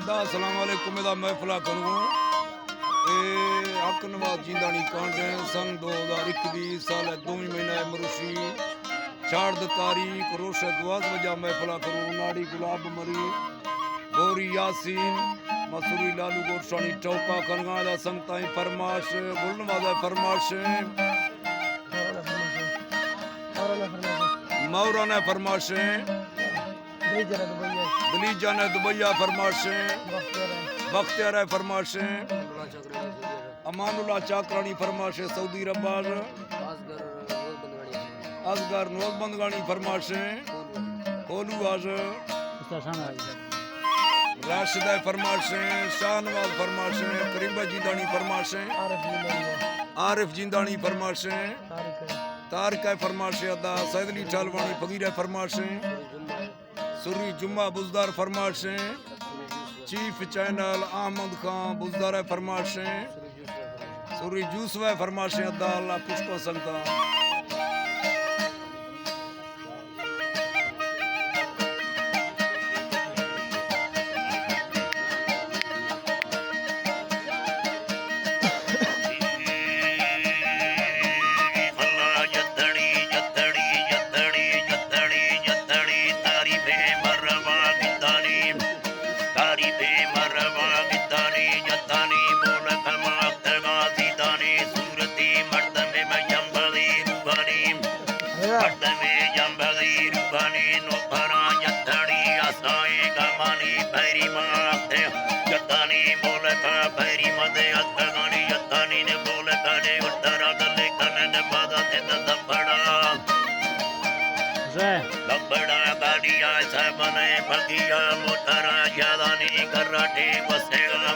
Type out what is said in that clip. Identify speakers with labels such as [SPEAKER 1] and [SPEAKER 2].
[SPEAKER 1] अस्सलाम वालेकुम दा महफिला करूँ ए हक नवाज जिंदानी कांडे सन 2021 साल 2 महीना मरुशी चार तारीख रोशे दुआज वजा महफिला करूँ नाड़ी गुलाब मरी बोरी यासीन मसूरी लालू गोरसानी चौका कनगादा संगताई फरमाश गुलनवादा फरमाश मौराना फरमाश दलीजा ने दुबैया फरमाशें बख्तियार फरमाशें अमानुल्लाह चाकरानी फरमाशें सऊदी रब्बाज असगर नोजबंदगानी फरमाशें कोलू आज राशिदा फरमाशें शाहनवाज फरमाशें करीबा जिंदानी फरमाशें आरिफ जिंदानी फरमाशें तारिक फरमाशें अदा सैदली चालवानी फकीर फरमाशें सुरी जुम्मा बुजदार फरमाशें चीफ चैनल अहमद खान बुजदार फरमाशें सुरी जूसवा फरमाशें अदा अल्लाह कुछ को सकता
[SPEAKER 2] बड़ा गाड़िया सब बने फकिया मोटरा यादानी कराटे बसेगा